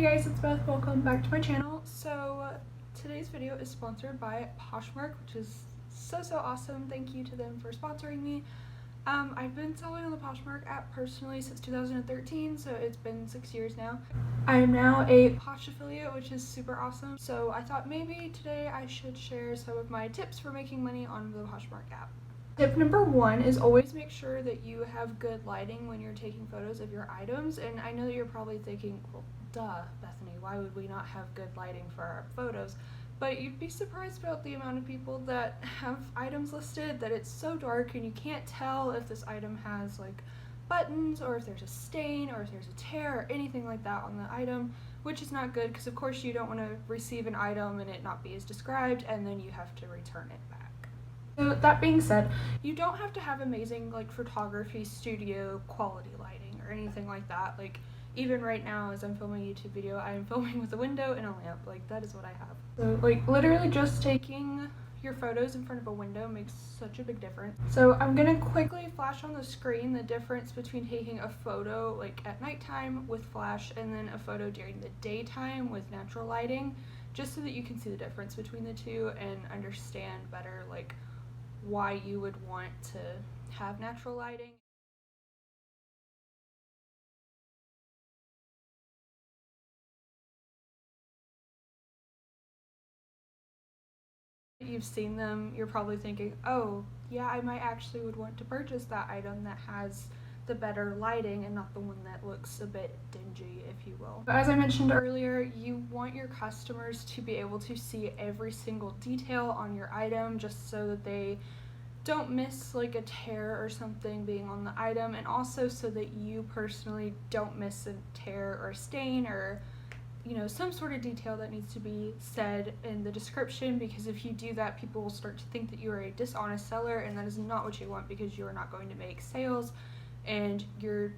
Hey guys, it's Beth. Welcome back to my channel. So today's video is sponsored by Poshmark, which is so awesome. Thank you to them for sponsoring me. I've been selling on the Poshmark app personally since 2013, so it's been 6 years now. I am now a Posh affiliate, which is super awesome. So I thought maybe today I should share some of my tips for making money on the Poshmark app. Tip number one is always make sure that you have good lighting when you're taking photos of your items. And I know that you're probably thinking, well, duh, Bethany, why would we not have good lighting for our photos? But you'd be surprised about the amount of people that have items listed that it's so dark and you can't tell if this item has like buttons or if there's a stain or if there's a tear or anything like that on the item, which is not good because of course you don't want to receive an item and it not be as described and then you have to return it back. So that being said, you don't have to have amazing like photography studio quality lighting or anything like that. Like even right now as I'm filming a YouTube video, I am filming with a window and a lamp. Like that is what I have. So like literally just taking your photos in front of a window makes such a big difference. So I'm gonna quickly flash on the screen the difference between taking a photo like at nighttime with flash and then a photo during the daytime with natural lighting, just so that you can see the difference between the two and understand better like why you would want to have natural lighting. You've seen them, you're probably thinking, oh yeah, I might actually would want to purchase that item that has the better lighting and not the one that looks a bit dingy, if you will. But as I mentioned earlier, you want your customers to be able to see every single detail on your item just so that they don't miss like a tear or something being on the item, and also so that you personally don't miss a tear or a stain or some sort of detail that needs to be said in the description, because if you do that, people will start to think that you are a dishonest seller, and that is not what you want because you are not going to make sales and you're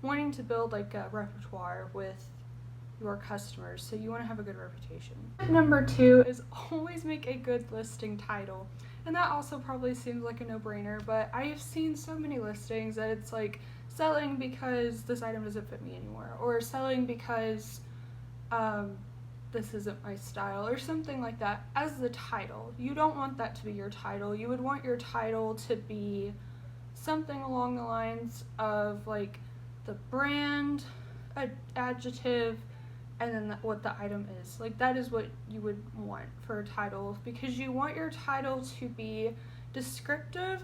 wanting to build like a repertoire with your customers, so you want to have a good reputation. Number two is always make a good listing title, and that also probably seems like a no-brainer, but I have seen so many listings that it's like selling because this item doesn't fit me anymore, or selling because this isn't my style or something like that as the title. You don't want that to be your title. You would want your title to be something along the lines of like the brand, adjective, and then what the item is. Like that is what you would want for a title, because you want your title to be descriptive,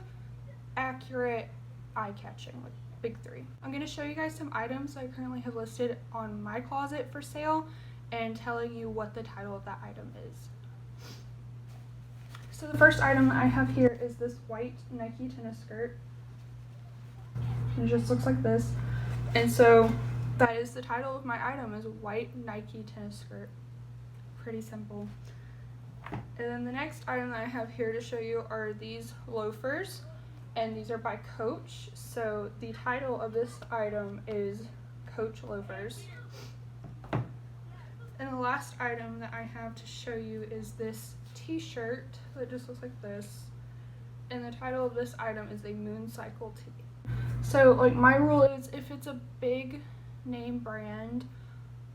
accurate, eye-catching, like big three. I'm going to show you guys some items I currently have listed on my closet for sale and telling you what the title of that item is. So the first item I have here is this white Nike tennis skirt. It just looks like this. And so that is the title of my item, is white Nike tennis skirt. Pretty simple. And then the next item that I have here to show you are these loafers, and these are by Coach. So the title of this item is Coach loafers. And the last item that I have to show you is this t-shirt that just looks like this, and the title of this item is a moon cycle tee. So like my rule is, if it's a big name brand,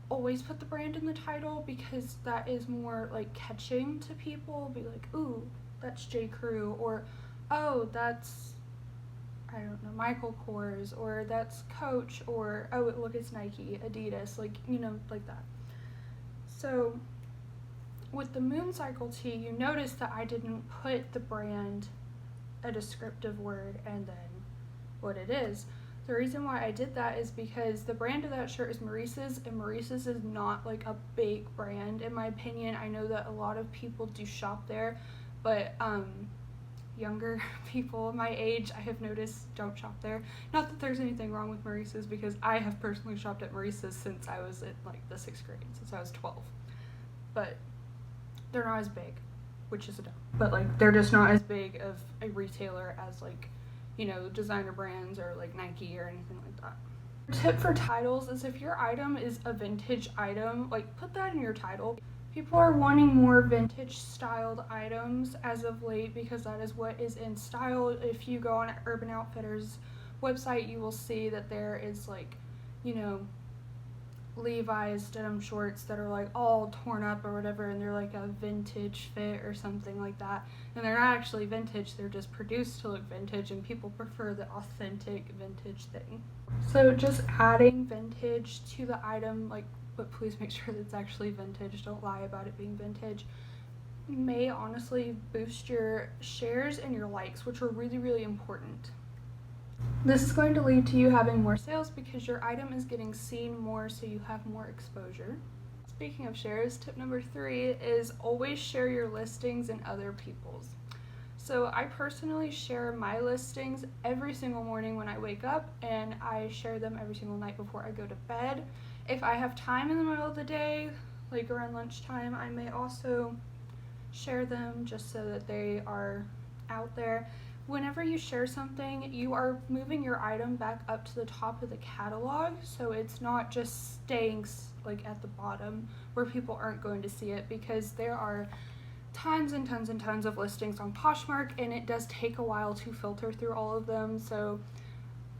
always put the brand in the title, because that is more like catching to people. Be like, ooh, that's J. Crew, or oh, that's, I don't know, Michael Kors, or that's Coach, or oh, look, it's Nike, Adidas, like, like that. So with the moon cycle tee, you notice that I didn't put the brand, a descriptive word, and then what it is. The reason why I did that is because the brand of that shirt is Maurice's, and Maurice's is not like a big brand in my opinion. I know that a lot of people do shop there, but younger people my age, I have noticed, don't shop there. Not that there's anything wrong with Maurice's, because I have personally shopped at Maurice's since I was in like the 6th grade, since I was 12. But they're not as big, which is a dumb. But like they're just not as big of a retailer as like, designer brands or like Nike or anything like that. Tip for titles is, if your item is a vintage item, like put that in your title. People are wanting more vintage styled items as of late, because that is what is in style. If you go on Urban Outfitters website, you will see that there is like, Levi's denim shorts that are like all torn up or whatever, and they're like a vintage fit or something like that, and they're not actually vintage, they're just produced to look vintage, and people prefer the authentic vintage thing. So just adding vintage to the item, like, but please make sure that it's actually vintage, don't lie about it being vintage, may honestly boost your shares and your likes, which are really, really important. This is going to lead to you having more sales because your item is getting seen more, so you have more exposure. Speaking of shares, tip number 3 is always share your listings and other people's. So I personally share my listings every single morning when I wake up, and I share them every single night before I go to bed. If I have time in the middle of the day, like around lunchtime, I may also share them just so that they are out there. Whenever you share something, you are moving your item back up to the top of the catalog, so it's not just staying like at the bottom where people aren't going to see it, because there are tons and tons and tons of listings on Poshmark, and it does take a while to filter through all of them. So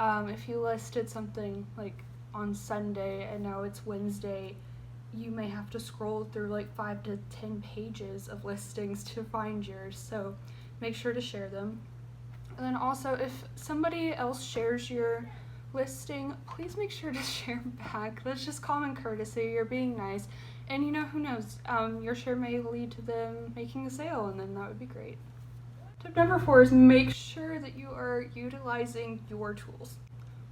if you listed something like on Sunday and now it's Wednesday, you may have to scroll through like 5 to 10 pages of listings to find yours, so make sure to share them. And then also, if somebody else shares your listing, please make sure to share back. That's just common courtesy. You're being nice, and you know, who knows, your share may lead to them making a sale, and then that would be great. Tip number 4 is make sure that you are utilizing your tools.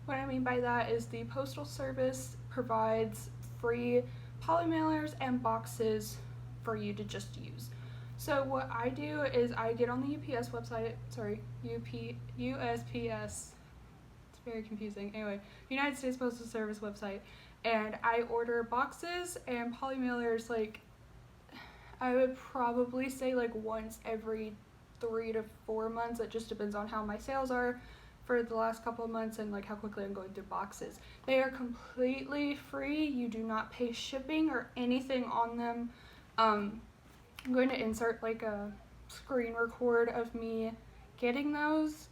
What I mean by that is the Postal Service provides free poly mailers and boxes for you to just use. So what I do is I get on the USPS website, USPS, it's very confusing, anyway, United States Postal Service website, and I order boxes and poly mailers, like, I would probably say like once every 3 to 4 months. It just depends on how my sales are for the last couple of months and like how quickly I'm going through boxes. They are completely free. You do not pay shipping or anything on them. I'm going to insert like a screen record of me getting those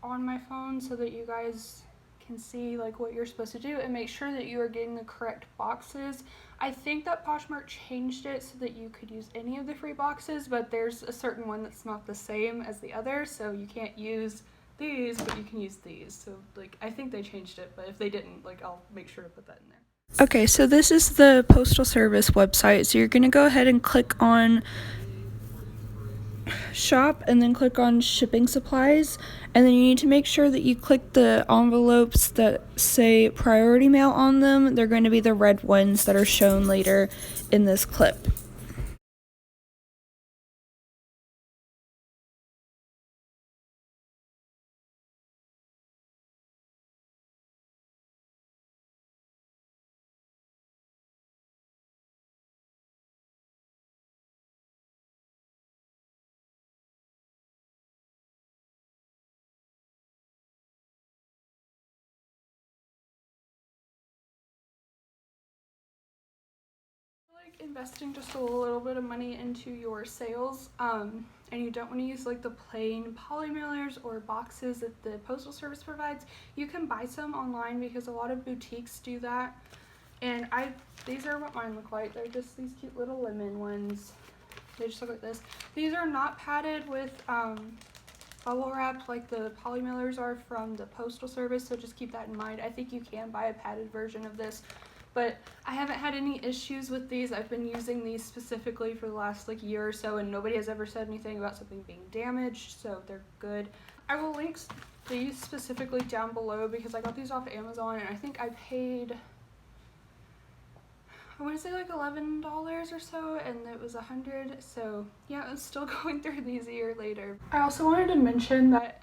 on my phone so that you guys can see like what you're supposed to do and make sure that you are getting the correct boxes. I think that Poshmark changed it so that you could use any of the free boxes, but there's a certain one that's not the same as the other, so you can't use these, but you can use these. So like, I think they changed it, but if they didn't, like, I'll make sure to put that in there. Okay, so this is the Postal Service website. So you're going to go ahead and click on shop and then click on shipping supplies, and then you need to make sure that you click the envelopes that say priority mail on them. They're going to be the red ones that are shown later in this clip. Like investing just a little bit of money into your sales, and you don't want to use like the plain poly mailers or boxes that the Postal Service provides, you can buy some online because a lot of boutiques do that. And these are what mine look like. They're just these cute little lemon ones. They just look like this. These are not padded with bubble wrap like the poly mailers are from the Postal Service, so just keep that in mind. I think you can buy a padded version of this, but I haven't had any issues with these. I've been using these specifically for the last like year or so, and nobody has ever said anything about something being damaged, so they're good. I will link these specifically down below because I got these off Amazon, and I think I paid, I want to say like $11 or so, and it was $100, so yeah, I'm still going through these a year later. I also wanted to mention that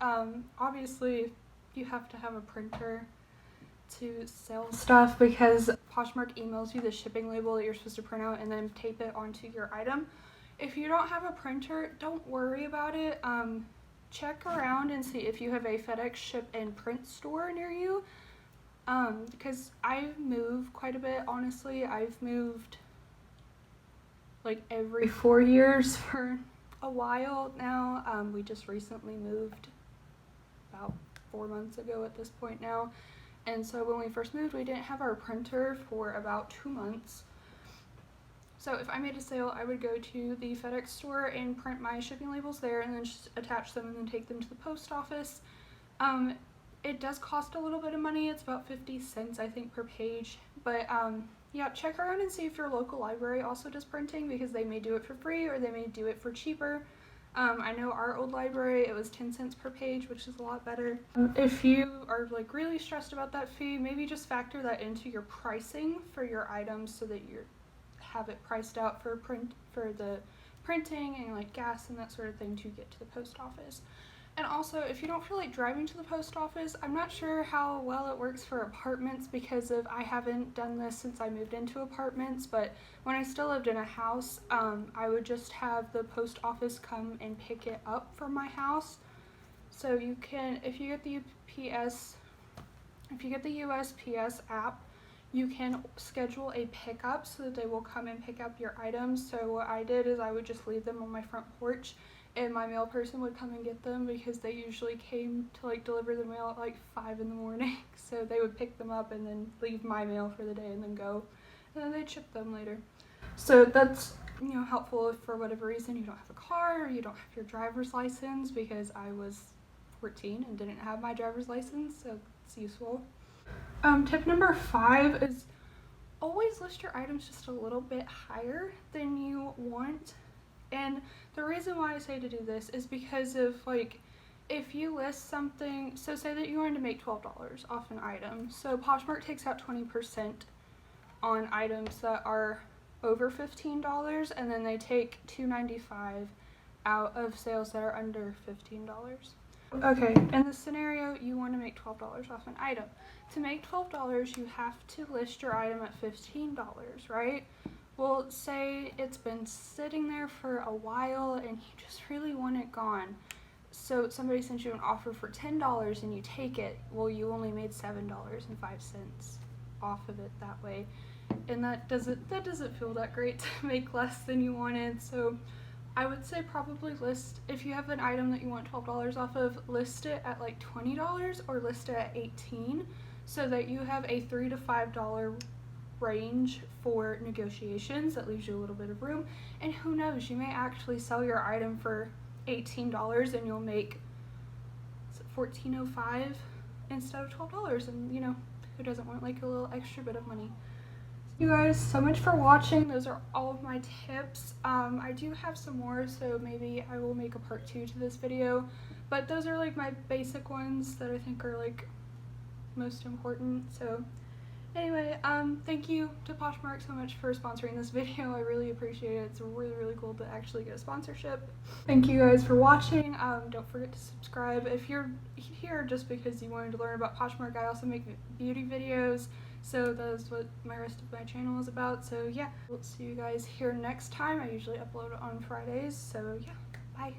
obviously you have to have a printer to sell stuff because Poshmark emails you the shipping label that you're supposed to print out and then tape it onto your item. If you don't have a printer, don't worry about it. Check around and see if you have a FedEx ship and print store near you. Because I move quite a bit, honestly. I've moved like every 4 years for a while now. We just recently moved about 4 months ago at this point now. And so when we first moved, we didn't have our printer for about 2 months. So if I made a sale, I would go to the FedEx store and print my shipping labels there and then just attach them and then take them to the post office. It does cost a little bit of money. It's about 50 cents, I think, per page. But yeah, check around and see if your local library also does printing, because they may do it for free or they may do it for cheaper. I know our old library, it was 10 cents per page, which is a lot better. If you are like really stressed about that fee, maybe just factor that into your pricing for your items so that you have it priced out for the printing and like gas and that sort of thing to get to the post office. And also, if you don't feel like driving to the post office, I'm not sure how well it works for apartments because I haven't done this since I moved into apartments, but when I still lived in a house, I would just have the post office come and pick it up from my house. So you can, if you get the USPS app, you can schedule a pickup so that they will come and pick up your items. So what I did is I would just leave them on my front porch, and my mail person would come and get them because they usually came to like deliver the mail at like 5 in the morning. So they would pick them up and then leave my mail for the day and then go, and then they'd ship them later. So that's, you know, helpful if for whatever reason you don't have a car or you don't have your driver's license, because I was 14 and didn't have my driver's license, so it's useful. Tip number 5 is always list your items just a little bit higher than you want. And the reason why I say to do this is because of like, if you list something, so say that you wanted to make $12 off an item. So Poshmark takes out 20% on items that are over $15, and then they take $2.95 out of sales that are under $15. Okay, in this scenario, you want to make $12 off an item. To make $12, you have to list your item at $15, right? Well, say it's been sitting there for a while and you just really want it gone. So somebody sent you an offer for $10 and you take it. Well, you only made $7.05 off of it that way. And that doesn't feel that great to make less than you wanted. So I would say probably list, if you have an item that you want $12 off of, list it at like $20 or list it at $18, so that you have a $3 to $5 range for negotiations. That leaves you a little bit of room, and who knows, you may actually sell your item for $18 and you'll make $14.05 instead of $12, and you know, who doesn't want like a little extra bit of money? You guys so much for watching. Those are all of my tips. I do have some more, so maybe I will make a part 2 to this video, but those are like my basic ones that I think are like most important. So anyway, thank you to Poshmark so much for sponsoring this video. I really appreciate it. It's really cool to actually get a sponsorship. Thank you guys for watching. Don't forget to subscribe. If you're here just because you wanted to learn about Poshmark, I also make beauty videos, so that is what my rest of my channel is about. So yeah, we'll see you guys here next time. I usually upload on Fridays, so yeah, bye.